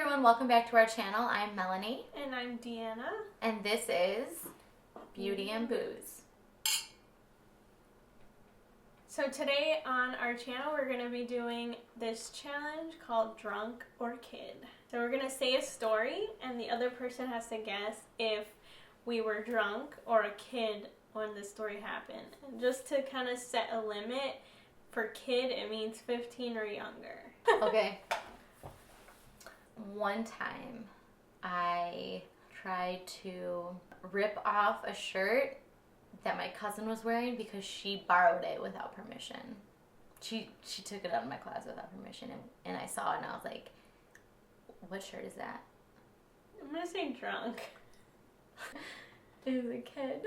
everyone, welcome back to our channel. I'm Melanie. And I'm Deanna. And this is Beauty and Booze. So today on our channel we're going to be doing this challenge called Drunk or Kid. So we're going to say a story and the other person has to guess if we were drunk or a kid when the story happened. And just to kind of set a limit, for kid it means 15 or younger. Okay. One time I tried to rip off a shirt that my cousin was wearing because she borrowed it without permission. She took it out of my closet without permission, and I saw it and I was like, what shirt is that? I'm going to say drunk. It was a kid.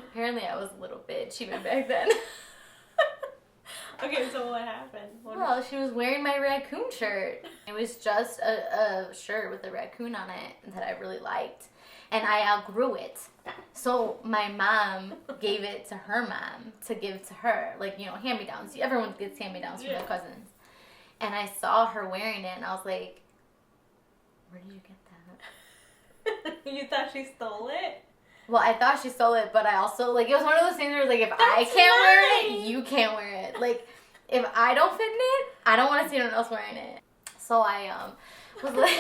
Apparently I was a little bitch even back then. Okay, so what happened? Well, she was wearing my raccoon shirt. It was just a shirt with a raccoon on it that I really liked. And I outgrew it. So my mom gave it to her mom to give to her. Like, you know, hand-me-downs. Everyone gets hand-me-downs from their cousins. And I saw her wearing it and I was like, where did you get that? You thought she stole it? Well, I thought she stole it, but I also, like, it was one of those things where it was like, if I can't wear it, you can't wear it. Like, if I don't fit in it, I don't want to see anyone else wearing it. So I was like,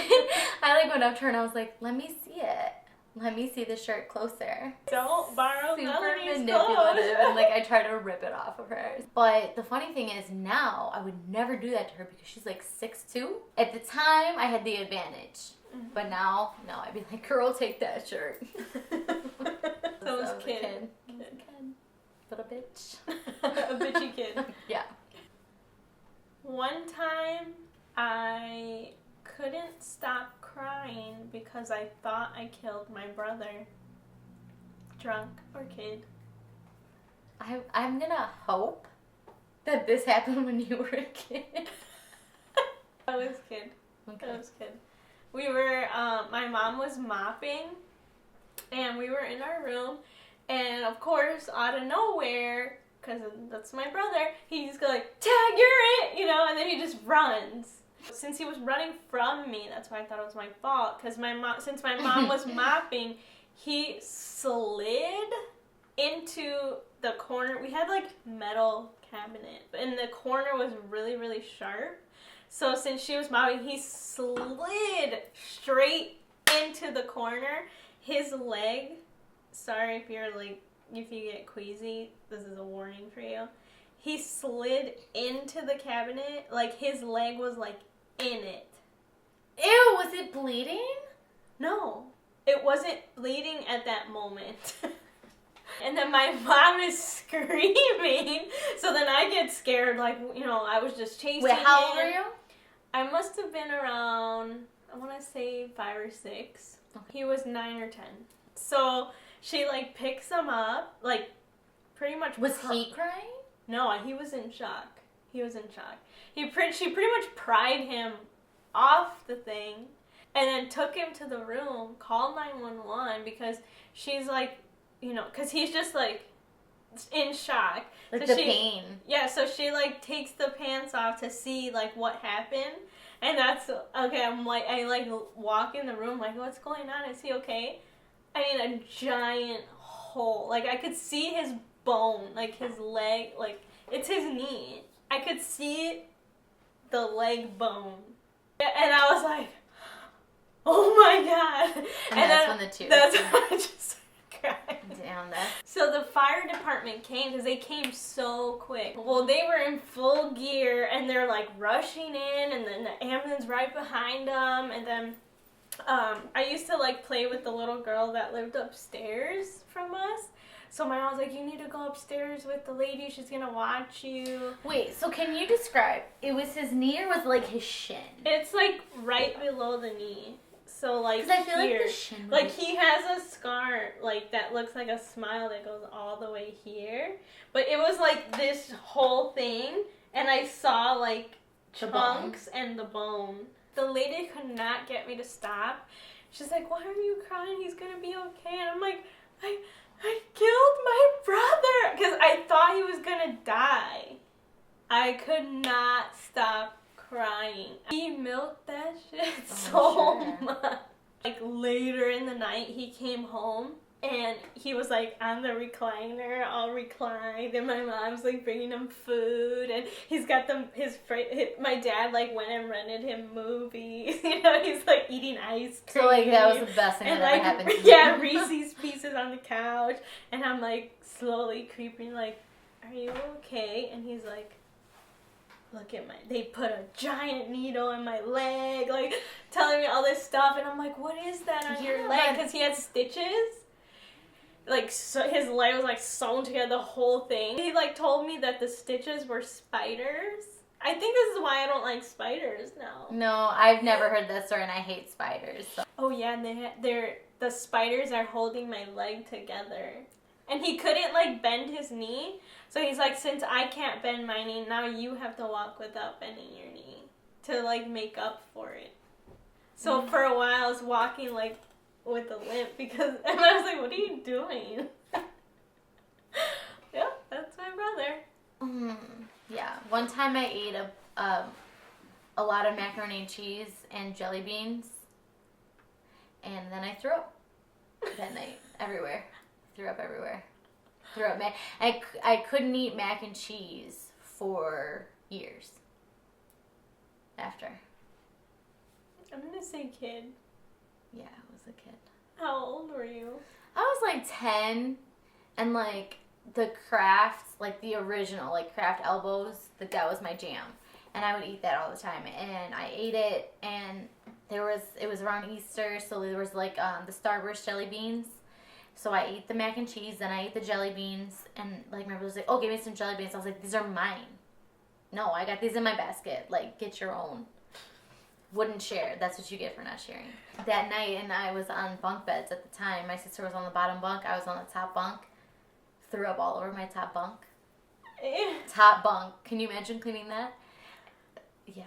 I like went up to her and I was like, let me see it. Let me see the shirt closer. Don't borrow Super Melanie's manipulative, clothes. and like I tried to rip it off of her. But the funny thing is now I would never do that to her because she's like 6'2". At the time I had the advantage. But now, no, I'd be like, girl, take that shirt. So it was kid. It was a kid. Little bitch. A bitchy kid. Yeah. One time I couldn't stop crying because I thought I killed my brother. Drunk or kid. I'm gonna hope that this happened when you were a kid. I was kid. Okay. I was kid. We were, my mom was mopping, and we were in our room, and of course, out of nowhere, because that's my brother, he's like, Tag, you're it, you know, and then he just runs. Since he was running from me, that's why I thought it was my fault, because since my mom was mopping, he slid into the corner. We had, like, metal cabinet, and the corner was really, really sharp. So since she was mopping, he slid straight into the corner. His leg, sorry if you get queasy, this is a warning for you. He slid into the cabinet, like his leg was like in it. Ew, was it bleeding? No, it wasn't bleeding at that moment. And then my mom is screaming, so then I get scared, like, you know, I was just chasing Wait, how old him. are you? I must have been around, I want to say 5 or 6. Okay. He was 9 or 10. So she, like, picks him up, like, pretty much. Was he crying? No, he was in shock. He was in shock. She pretty much pried him off the thing and then took him to the room, called 911 because she's like, you know, because he's just, like, in shock. Like so the pain. Yeah, so she, like, takes the pants off to see, like, what happened. And that's, okay, I walk in the room, like, what's going on? Is he okay? I mean, a giant hole. Like, I could see his bone, like, his leg, like, it's his knee. I could see the leg bone. And I was like, oh my God. And that's when the tears. That's when I just crying. Damn that. So the fire department came because they came so quick. Well, they were in full gear and they're like rushing in, and then the ambulance right behind them. And then I used to like play with the little girl that lived upstairs from us. So my mom was like, you need to go upstairs with the lady. She's going to watch you. Wait, so can you describe, it was his knee or was it like his shin? It's like right below the knee. So, like, because I feel here, like the shin like, he has a scar, like, that looks like a smile that goes all the way here. But it was, like, this whole thing, and I saw, like, chunks and the bone. The lady could not get me to stop. She's like, why are you crying? He's gonna be okay. And I'm like, I killed my brother! Because I thought he was gonna die. I could not stop crying. He milked that shit Oh, so sure. much. Like later in the night, he came home and he was like on the recliner, all reclined, and my mom's like bringing him food, and he's got my dad like went and rented him movies. You know, he's like eating ice cream. So like that was the best thing and that like ever happened to yeah, you. Reese's Pieces on the couch, and I'm like slowly creeping, like, "Are you okay?" And he's like, "Look at they put a giant needle in my leg," like telling me all this stuff, and I'm like, "What is that on your Yeah, leg?" but- Because he had stitches. Like, so his leg was like sewn together, the whole thing. He like told me that the stitches were spiders. I think this is why I don't like spiders now. No, I've never heard that story, and I hate spiders. So. Oh yeah, and the spiders are holding my leg together. And he couldn't like bend his knee. So he's like, "Since I can't bend my knee, now you have to walk without bending your knee to like make up for it." So for a while I was walking like with a limp because and I was like, "What are you doing?" Yeah, that's my brother. Yeah, one time I ate a lot of macaroni and cheese and jelly beans, and then I threw up that night everywhere. Threw up everywhere. Threw up. I couldn't eat mac and cheese for years after. I'm gonna say kid. Yeah, I was a kid. How old were you? I was like 10, and like the Kraft, like the original, like Kraft elbows, that was my jam. And I would eat that all the time. And I ate it, and it was around Easter, so there was like the Starburst jelly beans. So I ate the mac and cheese, then I ate the jelly beans, and like my brother was like, "Oh, give me some jelly beans." I was like, "These are mine. No, I got these in my basket. Like, get your own." Wouldn't share. That's what you get for not sharing. That night, and I was on bunk beds at the time. My sister was on the bottom bunk. I was on the top bunk. Threw up all over my top bunk. Top bunk. Can you imagine cleaning that? Yeah.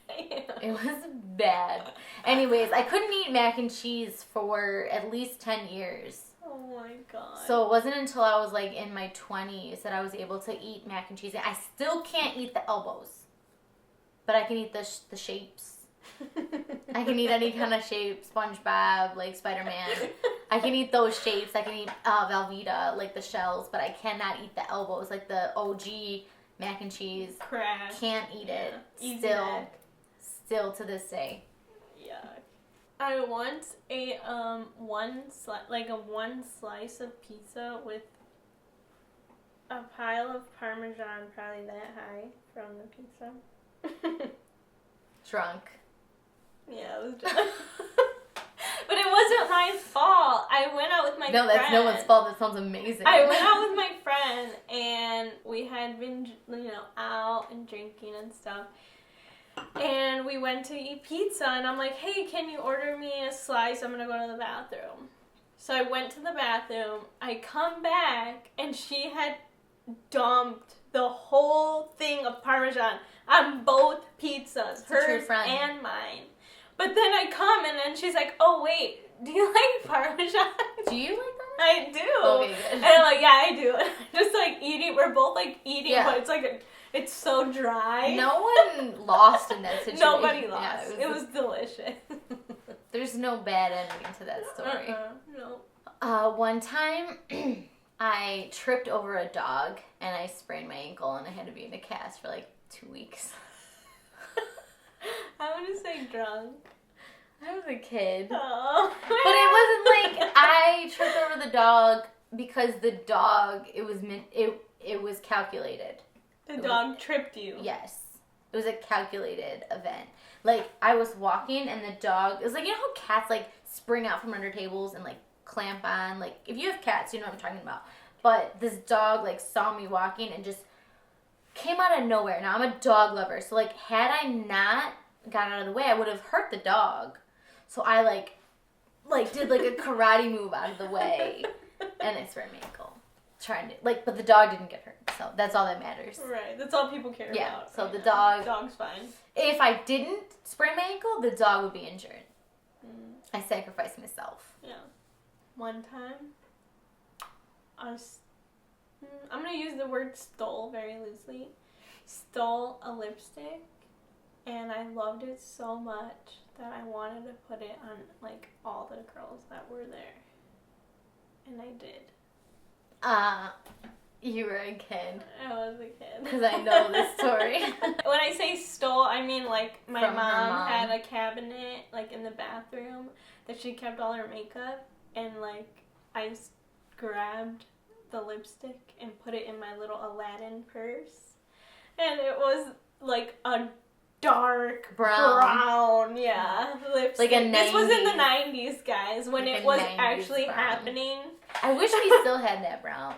It was bad. Anyways, I couldn't eat mac and cheese for at least 10 years. Oh my god. So it wasn't until I was like in my 20s that I was able to eat mac and cheese. I still can't eat the elbows, but I can eat the shapes. I can eat any kind of shape, SpongeBob, like Spider-Man. I can eat those shapes. I can eat Velveeta, like the shells, but I cannot eat the elbows, like the OG mac and cheese. Crash. Can't eat it. Easy Still, mac. still to this day. Yuck. I once ate one slice of pizza with a pile of Parmesan, probably that high from the pizza. Drunk. Yeah, it was just. But it wasn't my fault. I went out with my friend. No, that's no one's fault. That sounds amazing. I went out with my friend, and we had been, out and drinking and stuff. And we went to eat pizza, and I'm like, "Hey, can you order me a slice? I'm gonna go to the bathroom." So I went to the bathroom. I come back, and she had dumped the whole thing of Parmesan on both pizzas, It's a true hers friend. and mine. But then I come, and then she's like, "Oh, wait, do you like Parmesan?" Do you like that? I do. Okay, good. And I'm like, "Yeah, I do." Just like eating, we're both like eating, Yeah. but it's like it's so dry. No one lost in that situation. Nobody Yeah, lost. It was delicious. There's no bad ending to that story. No. One time, I tripped over a dog and I sprained my ankle and I had to be in a cast for like 2 weeks. I want to say drunk. I was a kid. Oh. But it wasn't like I tripped over the dog because the dog, it was calculated. The dog tripped you. Yes. It was a calculated event. Like, I was walking and the dog, it was like, you know how cats like spring out from under tables and like clamp on? Like, if you have cats, you know what I'm talking about. But this dog like saw me walking and just came out of nowhere. Now, I'm a dog lover. So like, had I not got out of the way, I would have hurt the dog. So I like did like a karate move out of the way and I sprained my ankle. Trying to, like, but the dog didn't get hurt. So that's all that matters. Right. That's all people care Yeah, about. so right the now. dog- Dog's fine. If I didn't sprain my ankle, the dog would be injured. Mm, I sacrificed myself. yeah. One time, I'm going to use the word stole very loosely. Stole a lipstick and I loved it so much that I wanted to put it on like all the girls that were there. And I did. You were a kid. I was a kid. Because I know this story. When I say stole, I mean like my From her mom mom. had a cabinet like in the bathroom that she kept all her makeup, and like I grabbed the lipstick and put it in my little Aladdin purse, and it was like a dark brown, lipstick. Like a This was in the 90s. 90s, guys, when Like it a was 90s actually brown. happening. I wish we still had that brown.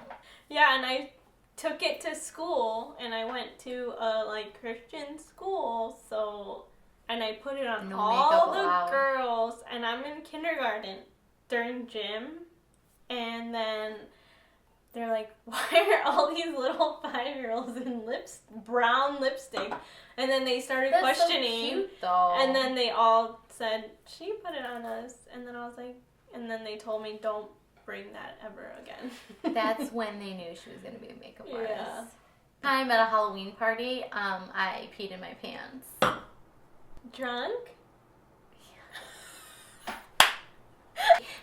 Yeah, and I took it to school, and I went to a like Christian school, so, and I put it on No all makeup the allowed. girls, and I'm in kindergarten during gym, and then they're like, why are all these little 5-year-olds in brown lipstick? And then they started That's questioning, so cute, though. and then they all said, she put it on us, and then I was like, and then they told me, don't bring that ever again. That's when they knew she was going to be a makeup artist. Yeah. Time at a Halloween party, I peed in my pants. Drunk?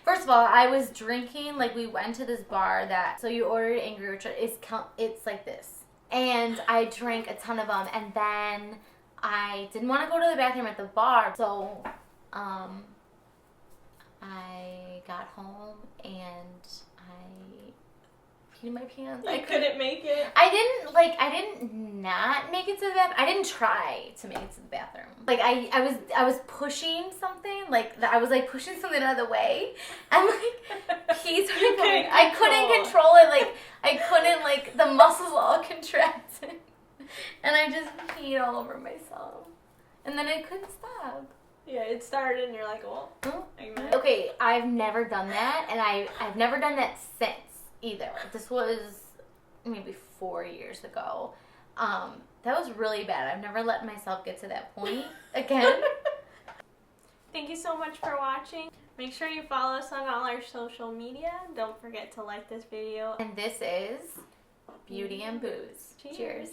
First of all, I was drinking, like we went to this bar that, so you ordered Angry Orchard, it's like this. And I drank a ton of them, and then I didn't want to go to the bathroom at the bar, so I got home and I peed in my pants. I couldn't make it. I didn't not make it to the bathroom. I didn't try to make it to the bathroom. Like I was pushing something, like I was like pushing something out of the way, and like peas were You coming. couldn't I couldn't control it. Like I couldn't, like the muscles all contracted, and I just peed all over myself, and then I couldn't stop. Yeah, it started and you're like, well, Okay, I've never done that, and I've never done that since either. This was maybe 4 years ago. That was really bad. I've never let myself get to that point again. Thank you so much for watching. Make sure you follow us on all our social media. Don't forget to like this video. And this is Beauty and Booze. Cheers. Cheers.